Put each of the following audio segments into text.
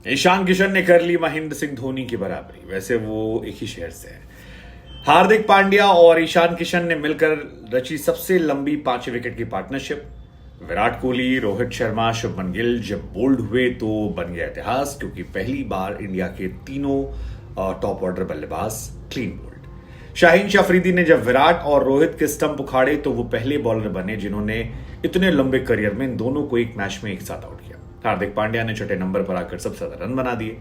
ईशान किशन ने कर ली महेंद्र सिंह धोनी की बराबरी। वैसे वो एक ही शहर से है। हार्दिक पांड्या और ईशान किशन ने मिलकर रची सबसे लंबी 5 विकेट की पार्टनरशिप। विराट कोहली, रोहित शर्मा, शुभमन गिल जब बोल्ड हुए तो बन गया इतिहास, क्योंकि पहली बार इंडिया के तीनों टॉप ऑर्डर बल्लेबाज क्लीन बोल्ड। शाहीन अफरीदी ने जब विराट और रोहित के स्टंप उखाड़े तो वो पहले बॉलर बने जिन्होंने इतने लंबे करियर में इन दोनों को एक मैच में एक साथ आउट किया। हार्दिक पांड्या ने छठे नंबर पर आकर सबसे ज्यादा रन बना दिए।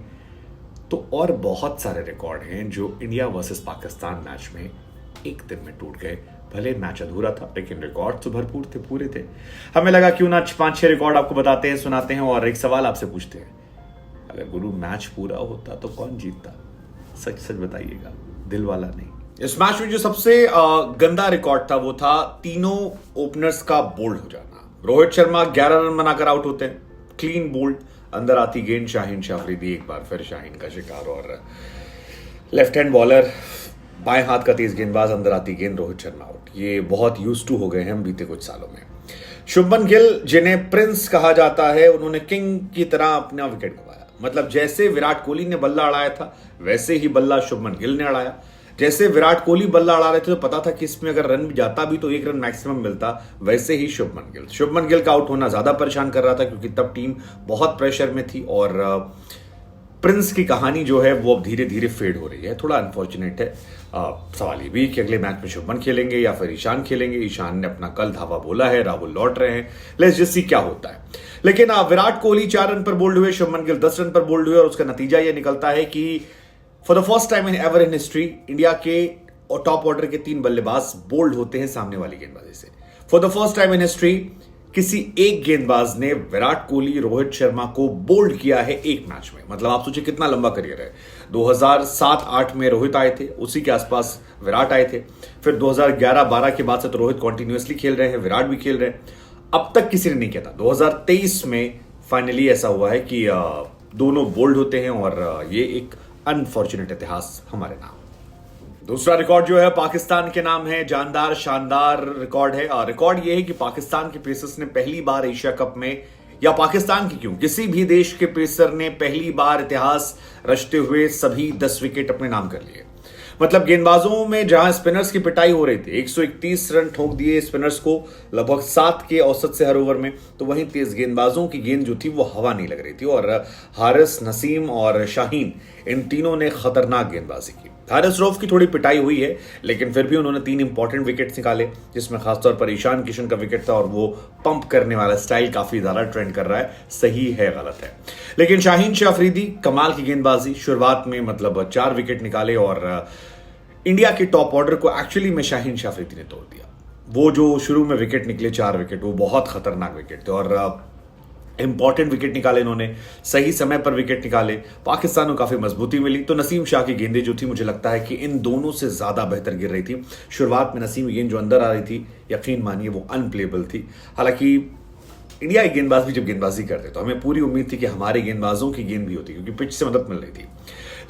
तो और बहुत सारे रिकॉर्ड हैं जो इंडिया वर्सेस पाकिस्तान मैच में एक दिन में टूट गए। भले मैच अधूरा था लेकिन रिकॉर्ड तो भरपूर थे, पूरे थे। हमें लगा क्यों ना 5-6 रिकॉर्ड आपको बताते हैं, सुनाते हैं और एक सवाल आपसे पूछते हैं, अगर गुरु मैच पूरा होता तो कौन जीतता? सच सच बताइएगा, दिल वाला नहीं। इस मैच में जो सबसे गंदा रिकॉर्ड था वो था तीनों ओपनर्स का बोल्ड हो जाना। रोहित शर्मा 11 रन बनाकर आउट होते हैं, क्लीन बोल्ड। अंदर आती गेंद शाहीन अफरीदी एक बार फिर शाहीन का शिकार, और लेफ्ट हैंड बॉलर, बाएं हाथ का तेज गेंदबाज, अंदर आती गेंद, रोहित शर्मा आउट। ये बहुत यूज्ड टू हो गए हैं हम बीते कुछ सालों में। शुभमन गिल, जिन्हें प्रिंस कहा जाता है, उन्होंने किंग की तरह अपना विकेट गंवाया। मतलब जैसे विराट कोहली ने बल्ला अड़ाया था वैसे ही बल्ला शुभमन गिल ने अड़ाया। जैसे विराट कोहली बल्ला अड़ा रहे थे तो पता था कि इसमें अगर रन भी जाता भी तो 1 रन मैक्सिमम मिलता, वैसे ही शुभमन गिल का आउट होना ज्यादा परेशान कर रहा था क्योंकि तब टीम बहुत प्रेशर में थी और प्रिंस की कहानी जो है वो अब धीरे धीरे फेड हो रही है। थोड़ा अनफॉर्चुनेट है। सवाल ये भी कि अगले मैच में शुभमन खेलेंगे या फिर ईशान खेलेंगे। ईशान ने अपना कल धावा बोला है, राहुल लौट रहे हैं, लेट्स जस्ट सी क्या होता है। लेकिन विराट कोहली 4 रन पर बोल्ड हुए, शुभमन गिल 10 रन पर बोल्ड हुए और उसका नतीजा यह निकलता है कि for the first time in ever in history India के टॉप ऑर्डर के 3 बल्लेबाज बोल्ड होते हैं सामने वाली गेंदबाजी से। For the first time in history किसी एक गेंदबाज ने विराट कोहली, रोहित शर्मा को बोल्ड किया है एक मैच में। मतलब आप सोचिए कितना लंबा करियर है। 2007-8 में रोहित आए थे, उसी के आसपास विराट आए थे। फिर 2011-12 के बाद से तो रोहित कॉन्टिन्यूसली खेल रहे हैं, विराट भी खेल रहे हैं। अब तक किसी ने नहीं किया था। 2023 में फाइनली ऐसा हुआ है कि दोनों बोल्ड होते हैं और ये एक अनफॉर्चुनेट इतिहास हमारे नाम। दूसरा रिकॉर्ड जो है पाकिस्तान के नाम है। जानदार शानदार रिकॉर्ड है। रिकॉर्ड यह है कि पाकिस्तान के पेसर्स ने पहली बार एशिया कप में, या पाकिस्तान की क्यों, किसी भी देश के पेसर ने पहली बार इतिहास रचते हुए सभी 10 विकेट अपने नाम कर लिए। मतलब गेंदबाजों में जहां स्पिनर्स की पिटाई हो रही थी, 131 रन ठोक दिए स्पिनर्स को लगभग 7 के औसत से हर ओवर में, तो वहीं तेज गेंदबाजों की गेंद जो थी वो हवा नहीं लग रही थी। और हारिस, नसीम और शाहीन, इन तीनों ने खतरनाक गेंदबाजी की। हारिस रऊफ की थोड़ी पिटाई हुई है लेकिन फिर भी उन्होंने 3 इंपॉर्टेंट विकेट्स निकाले, जिसमें खासतौर पर ईशान किशन का विकेट था और वो पंप करने वाला स्टाइल काफी ज्यादा ट्रेंड कर रहा है। सही है, गलत है। लेकिन शाहीन अफरीदी कमाल की गेंदबाजी, शुरुआत में मतलब 4 विकेट निकाले और इंडिया के टॉप ऑर्डर को एक्चुअली में शाहीन अफरीदी ने तोड़ दिया। वो जो शुरू में विकेट निकले 4 विकेट, वो बहुत खतरनाक विकेट थे और इंपॉर्टेंट विकेट निकाले इन्होंने, सही समय पर विकेट निकाले। पाकिस्तान को काफी मजबूती मिली। तो नसीम शाह की गेंदें जो थी, मुझे लगता है कि इन दोनों से ज्यादा बेहतर गिर रही थी। शुरुआत में नसीम की गेंद जो अंदर आ रही थी, यकीन मानिए वो अनप्लेबल थी। हालांकि इंडिया के गेंदबाज भी जब गेंदबाजी करते तो हमें पूरी उम्मीद थी कि हमारे गेंदबाजों की गेंद भी होती क्योंकि पिच से मदद मिल रही थी।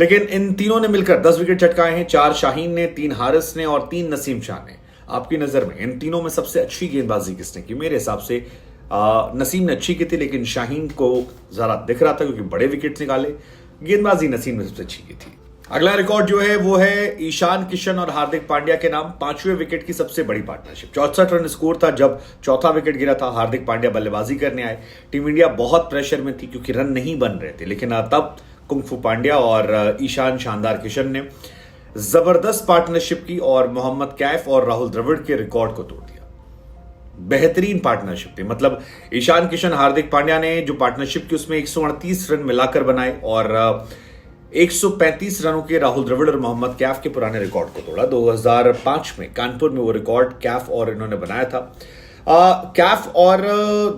लेकिन इन तीनों ने मिलकर 10 विकेट चटकाए हैं। 4 शाहीन ने, 3 हारिस ने और 3 नसीम शाह ने। आपकी नजर में इन तीनों में सबसे अच्छी गेंदबाजी किसने की? मेरे हिसाब से नसीम ने अच्छी की थी, लेकिन शाहीन को ज्यादा दिख रहा था क्योंकि बड़े विकेट निकाले। गेंदबाजी नसीम ने सबसे अच्छी की थी। अगला रिकॉर्ड जो है वो है ईशान किशन और हार्दिक पांड्या के नाम। 5वें विकेट की सबसे बड़ी पार्टनरशिप। 64 रन स्कोर था जब चौथा विकेट गिरा था। हार्दिक पांड्या बल्लेबाजी करने आए। टीम इंडिया बहुत प्रेशर में थी क्योंकि रन नहीं बन रहे थे, लेकिन तब कुंफू पांड्या और ईशान शानदार किशन ने जबरदस्त पार्टनरशिप की और मोहम्मद कैफ और राहुल द्रविड़ के रिकॉर्ड को तोड़ दिया। बेहतरीन पार्टनरशिप थी। मतलब ईशान किशन, हार्दिक पांड्या ने जो पार्टनरशिप की उसमें 138 रन मिलाकर बनाए और 135 रनों के राहुल द्रविड़ और मोहम्मद कैफ के पुराने रिकॉर्ड को तोड़ा। 2005 में कानपुर में वो रिकॉर्ड कैफ और इन्होंने बनाया था। कैफ और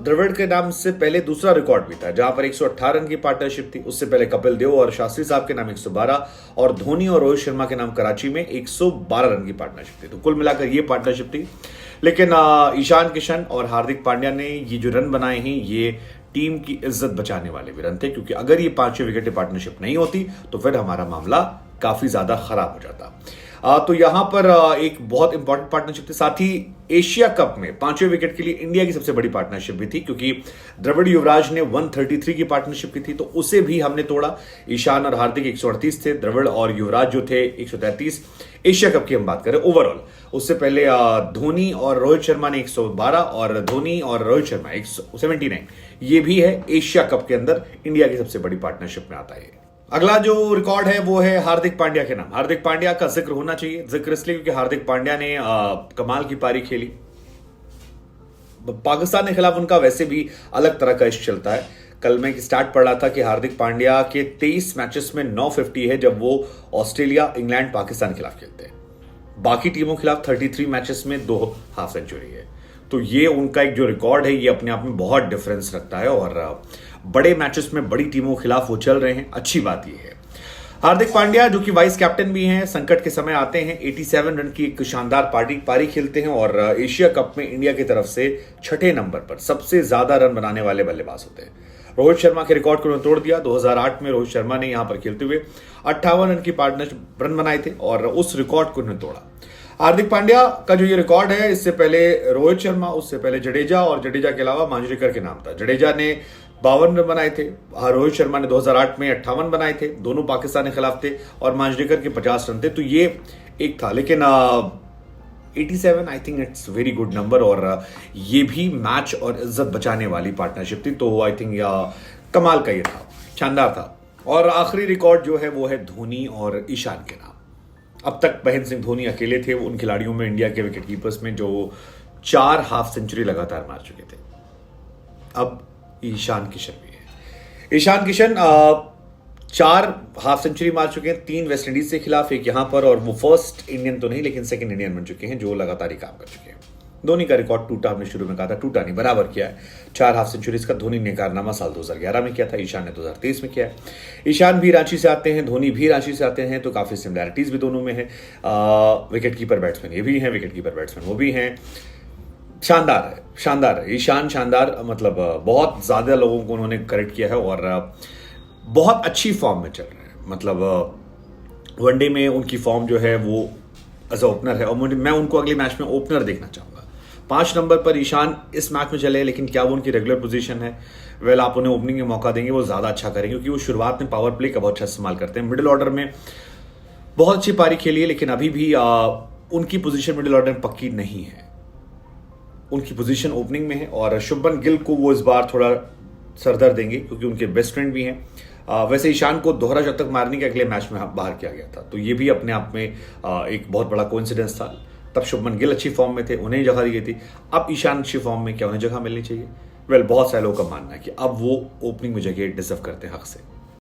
द्रविड़ के नाम से पहले दूसरा रिकॉर्ड भी था जहां पर 118 रन की पार्टनरशिप थी। उससे पहले कपिल देव और शास्त्री साहब के नाम 112 और धोनी और रोहित शर्मा के नाम कराची में 112 रन की पार्टनरशिप थी। तो कुल मिलाकर ये पार्टनरशिप थी। लेकिन ईशान किशन और हार्दिक पांड्या ने ये जो रन बनाए हैं ये टीम की इज्जत बचाने वाले भी रन थे, क्योंकि अगर ये 5वें विकेट पार्टनरशिप नहीं होती तो फिर हमारा मामला काफी ज्यादा खराब हो जाता। तो यहां पर एक बहुत इंपॉर्टेंट पार्टनरशिप थी। साथ ही एशिया कप में 5वें विकेट के लिए इंडिया की सबसे बड़ी पार्टनरशिप भी थी, क्योंकि द्रविड़ युवराज ने 133 की पार्टनरशिप की थी, तो उसे भी हमने तोड़ा। ईशान और हार्दिक 138 थे, द्रविड़ और युवराज जो थे 133। एशिया कप की हम बात करें ओवरऑल, उससे पहले धोनी और रोहित शर्मा ने 112 और धोनी और रोहित शर्मा 179। ये भी है एशिया कप के अंदर इंडिया की सबसे बड़ी पार्टनरशिप में आता है। अगला जो रिकॉर्ड है वो है हार्दिक पांड्या के नाम। हार्दिक पांड्या का जिक्र होना चाहिए, जिक्र इसलिए क्योंकि हार्दिक पांड्या ने कमाल की पारी खेली। पाकिस्तान के खिलाफ उनका वैसे भी अलग तरह का इश्क चलता है। कल मैं स्टार्ट पढ़ रहा था कि हार्दिक पांड्या के 23 मैचेस में 950 है जब वो ऑस्ट्रेलिया, इंग्लैंड, पाकिस्तान के खिलाफ खेलते हैं। बाकी टीमों के खिलाफ 33 मैचेस में 2 हाफ सेंचुरी है। तो ये उनका एक जो रिकॉर्ड है ये अपने आप में बहुत डिफरेंस रखता है, और बड़े मैचेस में बड़ी टीमों के खिलाफ वो चल रहे हैं, अच्छी बात ये है। हार्दिक पांड्या जो कि वाइस कैप्टन भी हैं, संकट के समय आते हैं, 87 रन की एक शानदार पारी खेलते हैं, और एशिया कप में इंडिया की तरफ से 6ठे नंबर पर सबसे ज्यादा रन बनाने वाले बल्लेबाज होते हैं। रोहित शर्मा के रिकॉर्ड को उन्होंने तोड़ दिया। 2008 में रोहित शर्मा ने यहां पर खेलते हुए 58 रन की पार्टनरशिप रन बनाए थे, और उस रिकॉर्ड को उन्होंने तोड़ा। हार्दिक पांड्या का जो ये रिकॉर्ड है, इससे पहले रोहित शर्मा, उससे पहले जडेजा, और जडेजा के अलावा मांजरेकर के नाम था। जडेजा ने 52 रन बनाए थे, रोहित शर्मा ने 2008 में 58 बनाए थे, दोनों पाकिस्तान के खिलाफ थे, और मांजरेकर के 50 रन थे। तो ये एक था, लेकिन 87 I think it's very good number, और ये भी मैच और इज्जत बचाने वाली पार्टनरशिप थी। तो आई थिंक कमाल का ये था, शानदार था। और आखिरी रिकॉर्ड जो है वो है धोनी और ईशान के नाम। अब तक महेंद्र सिंह धोनी अकेले थे उन खिलाड़ियों में, इंडिया के विकेट कीपर्स में, जो 4 हाफ सेंचुरी लगातार मार चुके थे। अब ईशान किशन भी है। ईशान किशन 4 हाफ सेंचुरी मार चुके हैं, 3 वेस्ट इंडीज के खिलाफ, एक यहां पर, और वो फर्स्ट इंडियन तो नहीं लेकिन सेकंड इंडियन बन चुके हैं जो लगातार ही काम कर चुके हैं। धोनी का रिकॉर्ड टूटा, हमने शुरू में कहा था, टूटा नहीं, बराबर किया है। 4 हाफ सेंचुरीज का धोनी ने कारनामा साल 2011 में किया था, ईशान ने 2023 में किया है। ईशान भी रांची से आते हैं, धोनी भी रांची से आते हैं, तो काफी सिमिलैरिटीज भी दोनों में है। विकेट कीपर बैट्समैन ये भी हैं, विकेट कीपर बैट्समैन वो भी हैं। शानदार है, शानदार है ईशान, शानदार, मतलब बहुत ज्यादा लोगों को उन्होंने करेक्ट किया है, और बहुत अच्छी फॉर्म में चल रहे हैं। मतलब वनडे में उनकी फॉर्म जो है वो एज ओपनर है, और मैं उनको अगले मैच में ओपनर देखना चाहूंगा। 5 नंबर पर ईशान इस मैच में चले, लेकिन क्या वो उनकी रेगुलर पोजीशन है? वेल, आप उन्हें ओपनिंग में मौका देंगे, वो ज्यादा अच्छा करेंगे, क्योंकि वो शुरुआत में पावर प्ले का बहुत अच्छा इस्तेमाल करते हैं। मिडिल ऑर्डर में बहुत अच्छी पारी खेली है, लेकिन अभी भी उनकी पोजीशन मिडिल ऑर्डर में पक्की नहीं है। उनकी पोजीशन ओपनिंग में है, और शुभमन गिल को वो इस बार थोड़ा सरदर्द देंगे, क्योंकि उनके बेस्ट फ्रेंड भी हैं। वैसे ईशान को दोहरा शतक मारने के अगले मैच में बाहर किया गया था, तो ये भी अपने आप में एक बहुत बड़ा कोइंसिडेंस था। तब शुभमन गिल अच्छी फॉर्म में थे, उन्हें जगह दी गई थी। अब ईशान अच्छी फॉर्म में, क्या उन्हें जगह मिलनी चाहिए? वेल, बहुत सारे लोगों का मानना है कि अब वो ओपनिंग में जगह डिजर्व करते हैं हक से।